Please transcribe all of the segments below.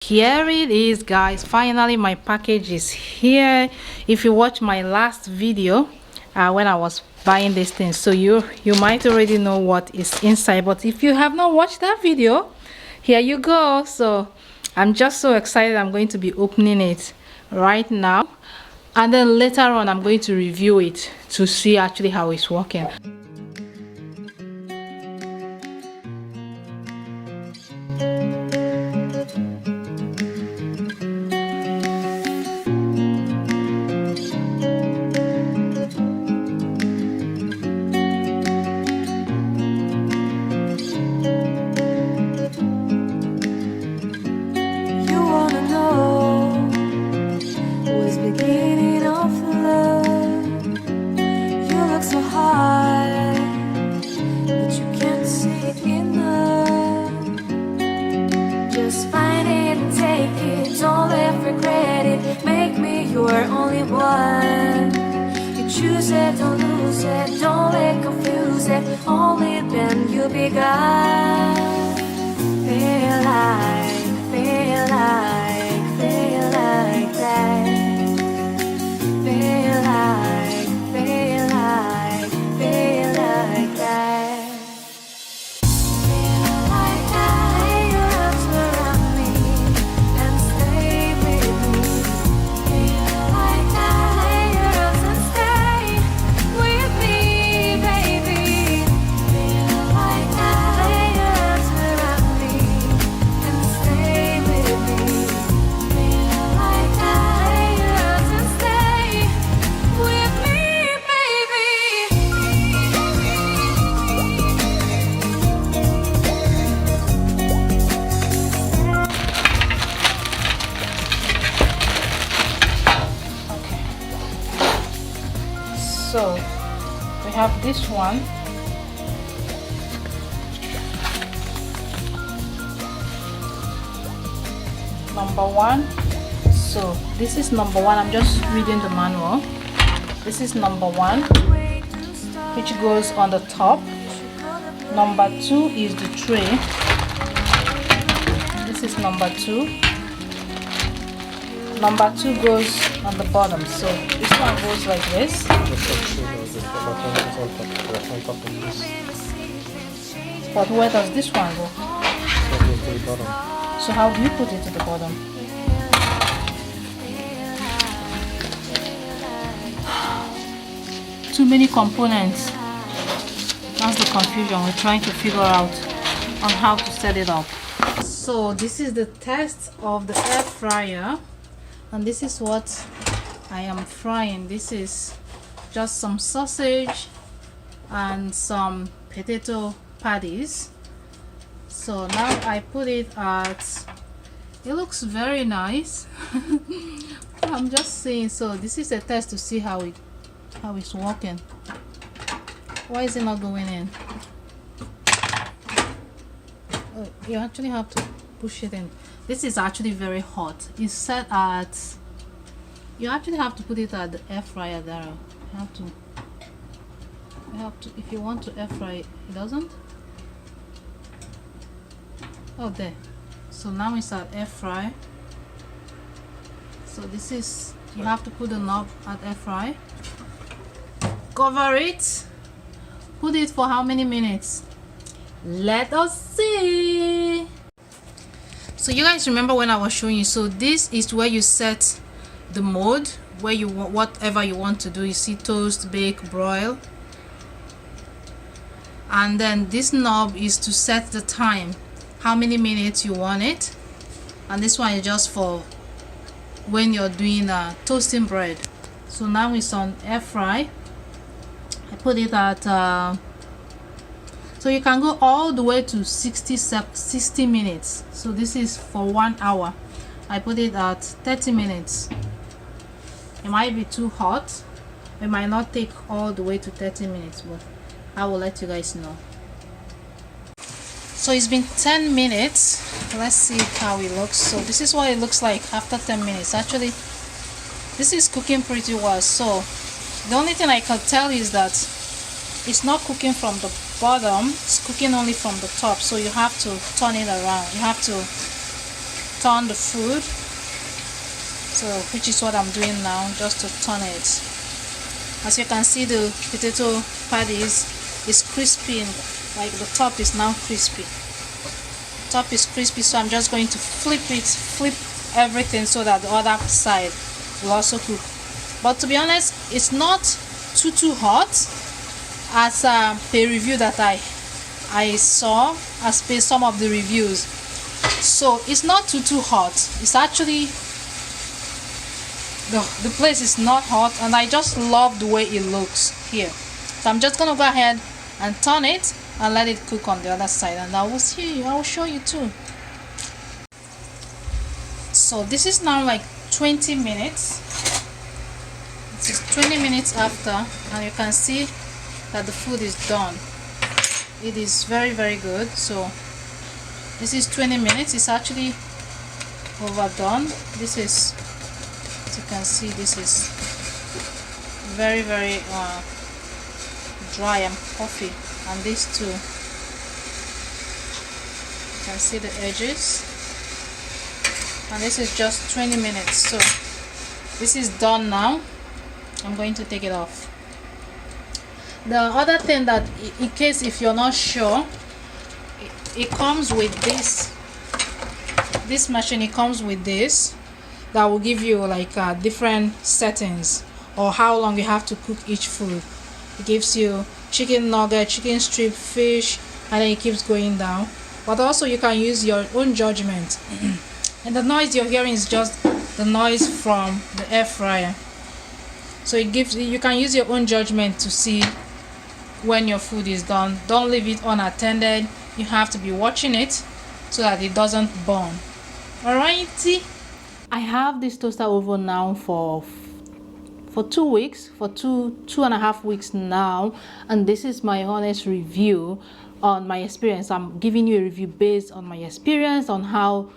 Here it is, guys. Finally my package is here. If you watch my last video when I was buying this thing, so you might already know what is inside, but if you have not watched that video, here you go. So I'm just so excited. I'm going to be opening it right now, and then later on I'm going to review it to see actually how it's working. You're only one. You choose it, don't lose it, don't let confuse it. Only then you begun. Feel like that. Feel like, feel like that. So we have this one. Number one. So this is number one. I'm just reading the manual. This is number one, which goes on the top. Number two is the tray. This is number two. Number two goes on the bottom. So this one goes like this. But where does this one go? So how do you put it to the bottom? Too many components. That's the confusion. We're trying to figure out on how to set it up. So this is the test of the air fryer, and this is what I am frying. This is just some sausage and some potato patties. So now I put it at, it looks very nice. I'm just saying. So this is a test to see how it's working. Why is it not going in? Oh, you actually have to push it in. This is actually very hot. It's set at, you actually have to put it at the air fryer there. You have to, if you want to air fry it. It doesn't? Oh, there. So now it's at air fry. So this is, you have to put the knob at air fry. Cover it. Put it for how many minutes? Let us see. So you guys remember when I was showing you, so this is where you set the mode, where you want whatever you want to do. You see, toast, bake, broil, and then this knob is to set the time, how many minutes you want it, and this one is just for when you're doing toasting bread. So now it's on air fry. I put it at so you can go all the way to 60 minutes. So this is for 1 hour. I put it at 30 minutes. It might be too hot. It might not take all the way to 30 minutes, but I will let you guys know. So it's been 10 minutes. Let's see how it looks. So this is what it looks like after 10 minutes. Actually, this is cooking pretty well. So the only thing I can tell is that it's not cooking from the bottom, it's cooking only from the top. So you have to turn it around. You have to turn the food. So which is what I'm doing now, just to turn it. As you can see, the potato patties is crispy, like the top is now crispy. Top is crispy, so I'm just going to flip everything so that the other side will also cook. But to be honest, it's not too hot as per review that I saw, as per some of the reviews. So it's not too hot. It's actually the place is not hot, and I just love the way it looks here. So I'm just gonna go ahead and turn it and let it cook on the other side, and I will show you too. So this is now like 20 minutes. It is 20 minutes after, and you can see that the food is done. It is very good. So this is 20 minutes. It's actually overdone. This is, as you can see, this is very dry and puffy, and these two, you can see the edges. And this is just 20 minutes. So this is done now. I'm going to take it off. The other thing that, in case if you're not sure, it comes with this machine. It comes with this that will give you like different settings, or how long you have to cook each food. It gives you chicken nugget, chicken strip, fish, and then it keeps going down. But also you can use your own judgment. And the noise you're hearing is just the noise from the air fryer. So it gives you can use your own judgment to see when your food is done. Don't leave it unattended. You have to be watching it so that it doesn't burn. Alrighty. I have this toaster oven now for 2 weeks, for two and a half weeks now, and this is my honest review on my experience. I'm giving you a review based on my experience on how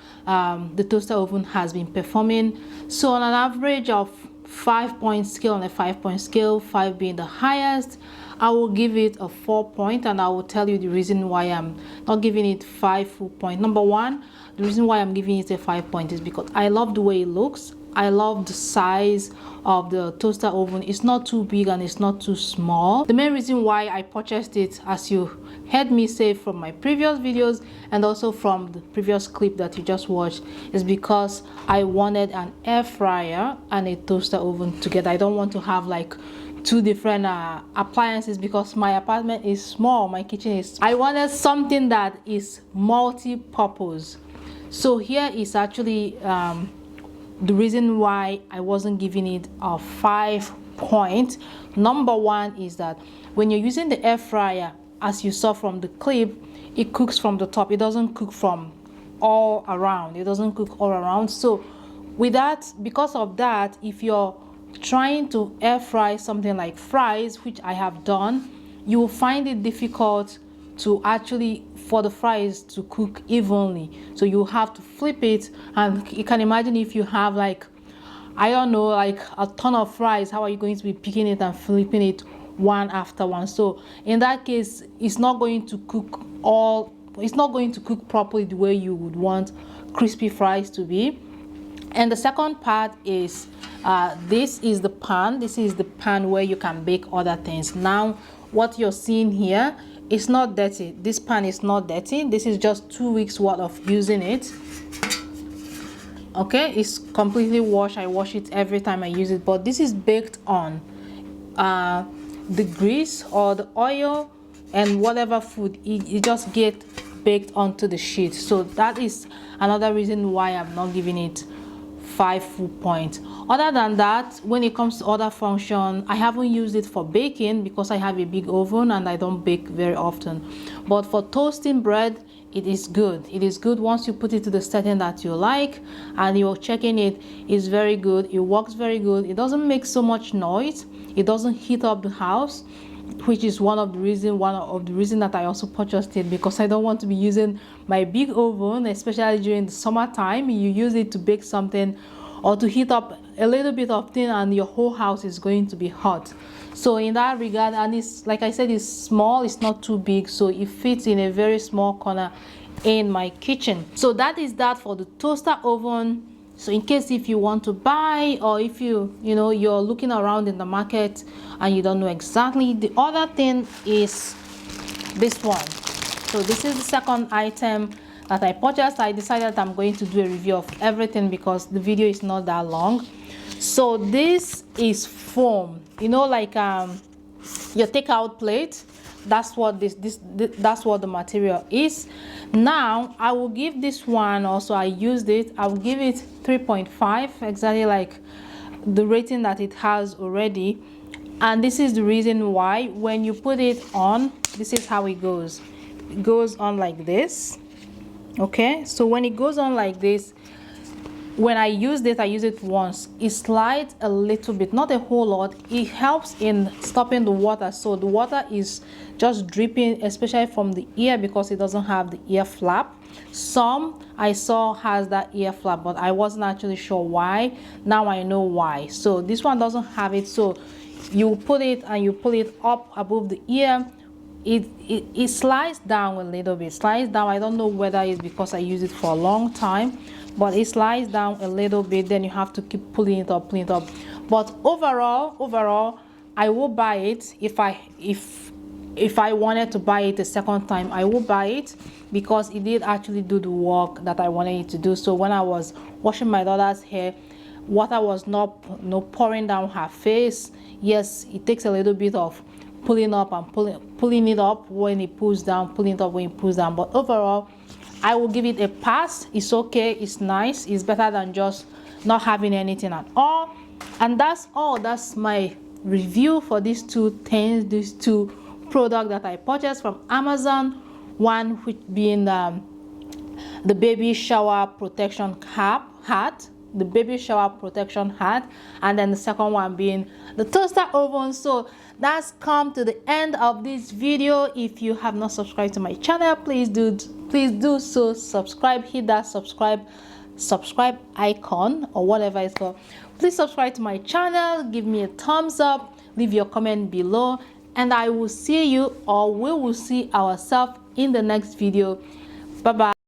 the toaster oven has been performing. So on an average of 5-point scale, on a 5-point scale, 5 being the highest, I will give it a 4 point, and I will tell you the reason why I'm not giving it 5 full point. Number one, the reason why I'm giving it a 5 point is because I love the way it looks. I love the size of the toaster oven. It's not too big and it's not too small. The main reason why I purchased it, as you heard me say from my previous videos and also from the previous clip that you just watched, is because I wanted an air fryer and a toaster oven together. I don't want to have like two different appliances because my apartment is small, my kitchen is. I wanted something that is multi-purpose. So here is actually the reason why I wasn't giving it a 5 point. Number one is that when you're using the air fryer, as you saw from the clip, it cooks from the top. It doesn't cook from all around. It doesn't cook all around. So with that, because of that, if you're trying to air fry something like fries, which I have done, you will find it difficult to actually, for the fries to cook evenly. So you have to flip it, and you can imagine if you have like, I don't know, like a ton of fries, how are you going to be picking it and flipping it one after one? So in that case, it's not going to cook properly the way you would want crispy fries to be. And the second part is this is the pan. This is the pan where you can bake other things. Now what you're seeing here, it's not dirty. This pan is not dirty. This is just 2 weeks worth of using it. Okay, it's completely washed. I wash it every time I use it, but this is baked on the grease or the oil and whatever food, it just get baked onto the sheet. So that is another reason why I'm not giving it 5 full points. Other than that, when it comes to other function, I haven't used it for baking because I have a big oven and I don't bake very often. But for toasting bread, it is good. It is good once you put it to the setting that you like and you're checking it. It's very good. It works very good. It doesn't make so much noise. It doesn't heat up the house, which is one of the reason that I also purchased it, because I don't want to be using my big oven, especially during the summertime. You use it to bake something or to heat up a little bit of thing and your whole house is going to be hot. So in that regard, and it's like I said, it's small, it's not too big, so it fits in a very small corner in my kitchen. So that is that for the toaster oven. So in case if you want to buy, or if you're looking around in the market and you don't know exactly. The other thing is this one. So this is the second item that I purchased. I decided I'm going to do a review of everything because the video is not that long. So this is foam, like your takeout plate. That's what that's what the material is. Now I will give this one also, I used it, I will give it 3.5, exactly like the rating that it has already. And this is the reason why. When you put it on, this is how it goes. It goes on like this. Okay, so when it goes on like this, when I used it once, it slides a little bit, not a whole lot. It helps in stopping the water, so the water is just dripping, especially from the ear, because it doesn't have the ear flap. Some I saw has that ear flap, but I wasn't actually sure why. Now I know why. So this one doesn't have it. So you put it and you pull it up above the ear. It slides down a little bit, slides down. I don't know whether it's because I use it for a long time, but it slides down a little bit. Then you have to keep pulling it up. But overall I will buy it. If I wanted to buy it a second time, I will buy it, because it did actually do the work that I wanted it to do. So when I was washing my daughter's hair, water was not pouring down her face. Yes, it takes a little bit of pulling up and pulling it up when it pulls down, pulling it up when it pulls down. But overall, I will give it a pass. It's okay, it's nice, it's better than just not having anything at all. And that's all. That's my review for these two things, these two products that I purchased from Amazon. One which being the baby shower protection hat, the baby shower protection hat, and then the second one being the toaster oven. So that's come to the end of this video. If you have not subscribed to my channel, please do so. Subscribe, hit that subscribe icon or whatever it's called. Please subscribe to my channel, give me a thumbs up, leave your comment below, and I will see you, or we will see ourselves in the next video. Bye bye.